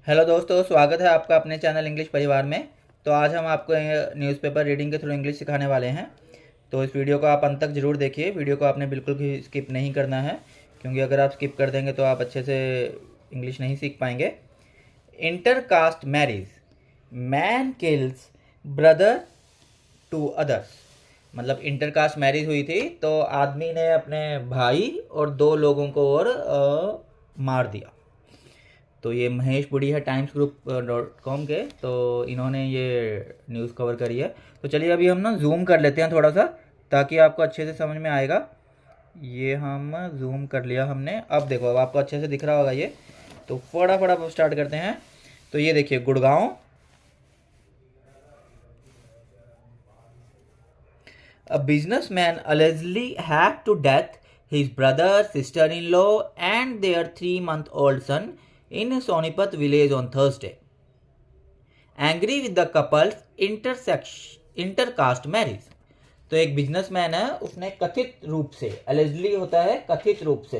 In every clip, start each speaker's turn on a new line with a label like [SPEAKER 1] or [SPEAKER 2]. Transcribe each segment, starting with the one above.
[SPEAKER 1] Hello दोस्तों, स्वागत है आपका अपने चैनल इंग्लिश परिवार में। तो आज हम आपको न्यूज़पेपर रीडिंग के थ्रू इंग्लिश सिखाने वाले हैं। तो इस वीडियो को आप अंत तक ज़रूर देखिए। वीडियो को आपने बिल्कुल भी स्किप नहीं करना है, क्योंकि अगर आप स्किप कर देंगे तो आप अच्छे से इंग्लिश नहीं सीख पाएंगे। Intercaste marriage, man kills brother two others. मतलब इंटरकास्ट मैरिज हुई थी तो आदमी ने अपने भाई और दो लोगों को और मार दिया। तो ये महेश पुरी है टाइम्स ग्रुप .com के, तो इन्होंने ये न्यूज़ कवर करी है। तो चलिए अभी हम ना जूम कर लेते हैं थोड़ा सा, ताकि आपको अच्छे से समझ में आएगा। ये हम जूम कर लिया हमने। अब देखो, अब आपको अच्छे से दिख रहा होगा ये। तो फटाफट अब स्टार्ट करते हैं। तो ये देखिए, Gurgaon. A businessman allegedly hacked to death his brother, sister-in-law, and their 3-month-old son in Sonipat village on Thursday. Angry with the couples intercaste marriage. तो एक बिजनेसमैन है, उसने कथित रूप से, एलिजली होता है कथित रूप से,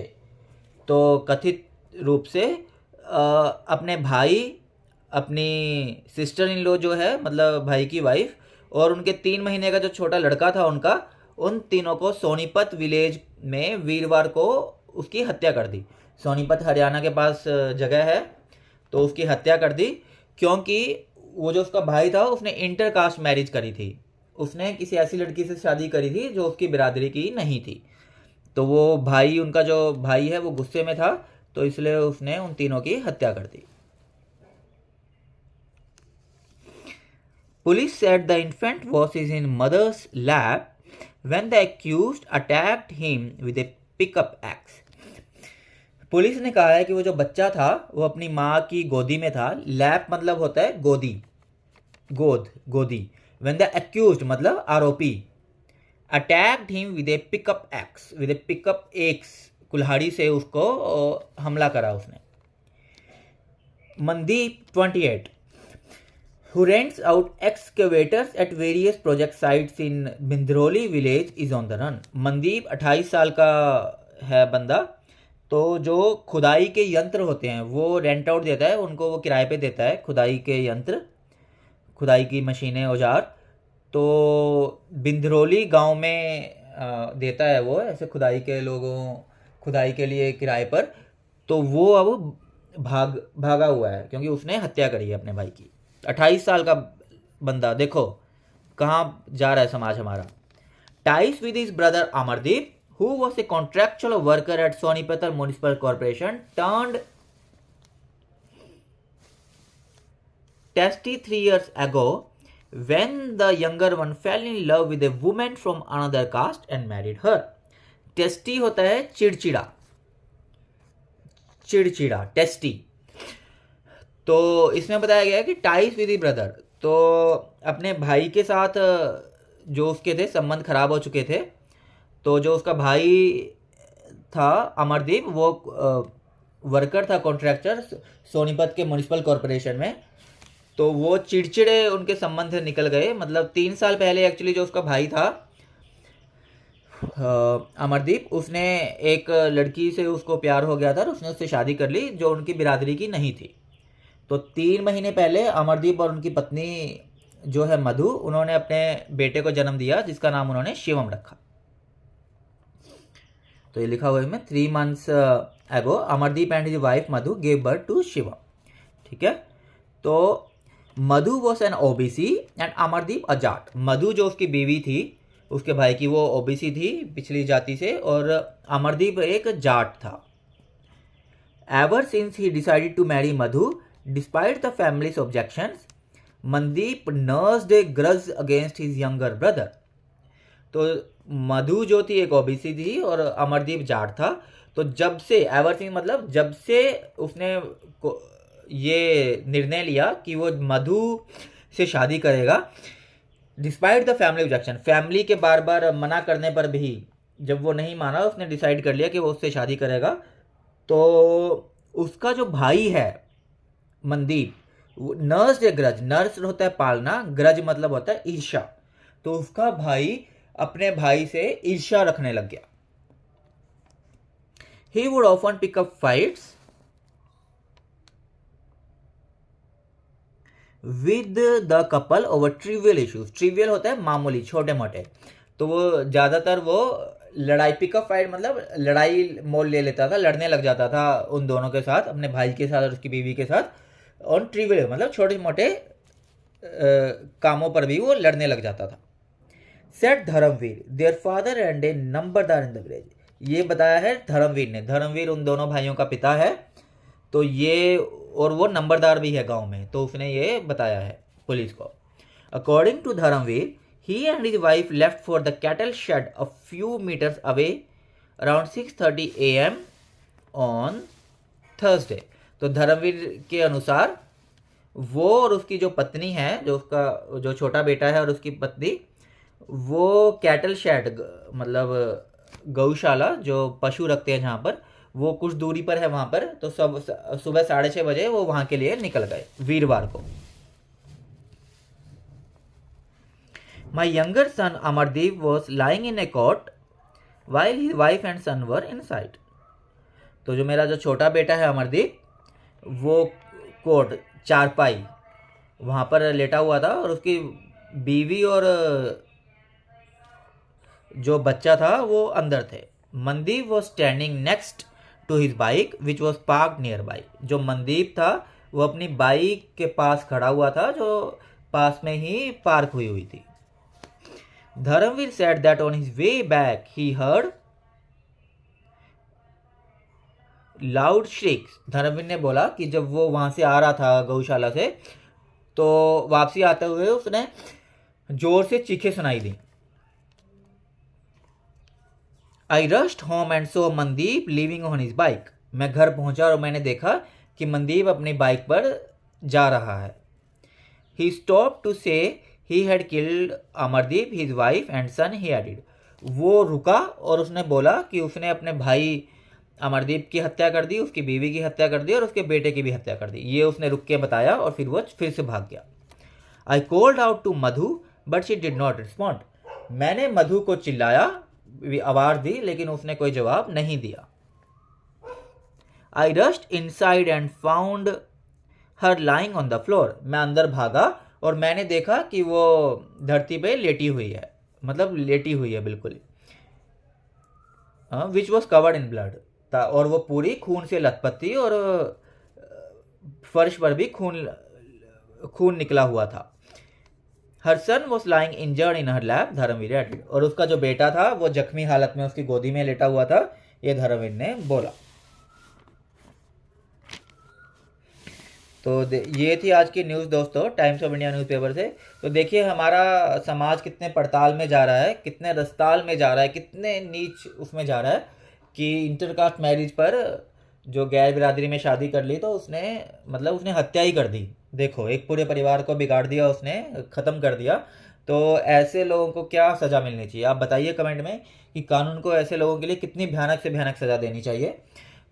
[SPEAKER 1] तो कथित रूप से अपने भाई, अपनी सिस्टर इन लॉ जो है, मतलब भाई की वाइफ, और उनके 3 महीने का जो छोटा लड़का था उनका, उन तीनों को सोनीपत विलेज में वीरवार को उसकी हत्या कर दी। सोनीपत हरियाणा के पास जगह है, तो उसकी हत्या कर दी। क्योंकि वो जो उसका भाई था उसने इंटरकास्ट मैरिज करी थी। उसने किसी ऐसी लड़की से शादी करी थी जो उसकी बिरादरी की नहीं थी। तो वो भाई, उनका जो भाई है, वो गुस्से में था, तो इसलिए उसने उन तीनों की हत्या कर दी। Police said the infant was in his mother's lap when the accused attacked him with a pickup axe. Police ने कहा है कि वो जो बच्चा था वो अपनी माँ की गोदी में था। लैप मतलब होता है गोदी, गोद, गोदी। व्हेन द एक्यूज्ड मतलब आरोपी, attacked him with A pickup x, with A pickup x, कुल्हाड़ी से उसको हमला करा उसने। Mandeep 28, who rents out excavators at various project sites in Bindroli village, is on the run. Mandeep 28 साल का है बंदा। तो जो खुदाई के यंत्र होते हैं वो रेंट आउट देता है उनको, वो किराए पे देता है खुदाई के यंत्र, खुदाई की मशीनें, औजार। तो बिंद्रोली गांव में देता है वो ऐसे खुदाई के लोगों, खुदाई के लिए किराए पर। तो वो अब भागा हुआ है क्योंकि उसने हत्या करी है अपने भाई की। 28 साल का बंदा, देखो कहाँ जा रहा है समाज हमारा। Ties with his brother Amardeep, who was a contractual worker at Sonipat Municipal Corporation, turned testy 3 years ago when the younger one fell in love with a woman from another caste and married her. Tasty होता है चिड़चिड़ा, चिड़चिड़ा, tasty. तो इसमें बताया गया है कि टाइस विद ब्रदर, तो अपने भाई के साथ जो उसके थे संबंध खराब हो चुके थे। तो जो उसका भाई था अमरदीप, वो वर्कर था, कॉन्ट्रैक्टर, सोनीपत के म्यूनिसिपल कॉरपोरेशन में। तो वो चिड़चिड़े उनके संबंध से निकल गए। मतलब 3 साल पहले एक्चुअली जो उसका भाई था अमरदीप, उसने एक लड़की से, उसको प्यार हो गया था और उसने उससे शादी कर ली जो उनकी बिरादरी की नहीं थी। तो 3 महीने पहले अमरदीप और उनकी पत्नी जो है मधु, उन्होंने अपने बेटे को जन्म दिया जिसका नाम उन्होंने शिवम रखा। तो ये लिखा हुआ है इसमें, 3 months ago Amardeep and his wife Madhu gave birth to Shivam. ठीक है। तो Madhu was an OBC and Amardeep a Jat. Madhu जो उसकी बीवी थी उसके भाई की, वो ओबीसी थी, पिछली जाति से, और अमरदीप एक जाट था। एवर सिंस ही decided to marry Madhu despite the family's objections, Mandeep nursed a grudge against his younger brother. तो मधु जो थी एक ओबीसी थी और अमरदीप जाट था। तो जब से, एवर सिंह मतलब जब से उसने ये निर्णय लिया कि वो मधु से शादी करेगा, despite the family objection, family के बार बार मना करने पर भी जब वो नहीं माना, उसने डिसाइड कर लिया कि वो उससे शादी करेगा। तो उसका जो भाई है मनदीप, नर्स ए ग्रज, नर्स होता है पालना, ग्रज मतलब होता है ईर्ष्या। तो उसका भाई अपने भाई से ईर्ष्या रखने लग गया। He would often pick up fights with the couple over trivial issues. Trivial होता है मामूली, छोटे मोटे, तो वो ज़्यादातर वो लड़ाई, पिकअप फाइट मतलब लड़ाई मोल ले लेता था, लड़ने लग जाता था उन दोनों के साथ, अपने भाई के साथ और उसकी बीवी के साथ। और ट्रिवियल मतलब छोटे मोटे कामों पर भी वो लड़ने लग जाता था। Said Dharamvir their father and a numberdar in the village. ये बताया है धर्मवीर ने। धर्मवीर उन दोनों भाइयों का पिता है, तो ये, और वो नंबरदार भी है गांव में, तो उसने ये बताया है पुलिस को। According to Dharamvir, he and his wife left for the cattle shed a few meters away around 6:30 a.m. on Thursday। तो धर्मवीर के अनुसार वो और उसकी जो पत्नी है, जो उसका जो छोटा बेटा है और उसकी पत्नी, वो कैटल शेड मतलब गौशाला जो पशु रखते हैं जहाँ पर, वो कुछ दूरी पर है वहाँ पर, तो सब सुबह 6:30 बजे वो वहाँ के लिए निकल गए वीरवार को। My younger son Amardeep was lying in a cot while his wife and son were inside। तो जो मेरा जो छोटा बेटा है अमरदीप, वो कोट, चारपाई, वहाँ पर लेटा हुआ था और उसकी बीवी और जो बच्चा था वो अंदर थे। Mandeep was standing next to his bike which was park nearby. जो मनदीप था वो अपनी बाइक के पास खड़ा हुआ था, जो पास में ही पार्क हुई थी। Dharmveer said that on his way back he heard loud shrieks। Dharmveer ने बोला कि जब वो वहां से आ रहा था गौशाला से, तो वापसी आते हुए उसने जोर से चीखें सुनाई दी। I rushed home and saw Mandeep leaving on his bike। मैं घर पहुंचा और मैंने देखा कि मनदीप अपनी बाइक पर जा रहा है। He stopped to say he had killed Amardeep, his wife and son he added। वो रुका और उसने बोला कि उसने अपने भाई अमरदीप की हत्या कर दी, उसकी बीवी की हत्या कर दी और उसके बेटे की भी हत्या कर दी। ये उसने रुक के बताया और फिर वो फिर से भाग गया। I called out to Madhu but she did not respond। मैंने मधु को चिल्लाया, आवाज दी, लेकिन उसने कोई जवाब नहीं दिया। I rushed inside and found her lying on the floor। मैं अंदर भागा और मैंने देखा कि वो धरती पे लेटी हुई है, मतलब लेटी हुई है बिल्कुल, which was covered in blood, और वो पूरी खून से लथपथ थी और फर्श पर भी खून निकला हुआ था। Her son was lying injured in her lap, Dharamvir added. और उसका जो बेटा था वो जख्मी हालत में उसकी गोदी में लेटा हुआ था, ये धर्मवीर ने बोला। तो ये थी आज की न्यूज़ दोस्तों, टाइम्स ऑफ इंडिया न्यूज़पेपर से। तो देखिए हमारा समाज कितने पड़ताल में जा रहा है, कितने रस्ताल में जा रहा है, कितने नीच उसमें जा रहा है कि इंटरकास्ट मैरिज पर जो गैर बिरादरी में शादी कर ली तो उसने मतलब उसने हत्या ही कर दी। देखो एक पूरे परिवार को बिगाड़ दिया उसने, ख़त्म कर दिया। तो ऐसे लोगों को क्या सज़ा मिलनी चाहिए, आप बताइए कमेंट में कि कानून को ऐसे लोगों के लिए कितनी भयानक से भयानक सज़ा देनी चाहिए।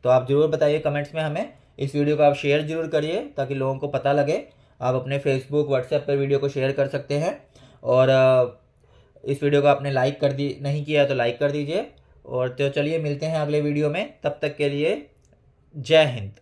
[SPEAKER 1] तो आप ज़रूर बताइए कमेंट्स में हमें। इस वीडियो को आप शेयर जरूर करिए ताकि लोगों को पता लगे। आप अपने फेसबुक व्हाट्सएप पर वीडियो को शेयर कर सकते हैं। और इस वीडियो को आपने लाइक कर दी नहीं किया तो लाइक कर दीजिए। और तो चलिए मिलते हैं अगले वीडियो में, तब तक के लिए जय हिंद।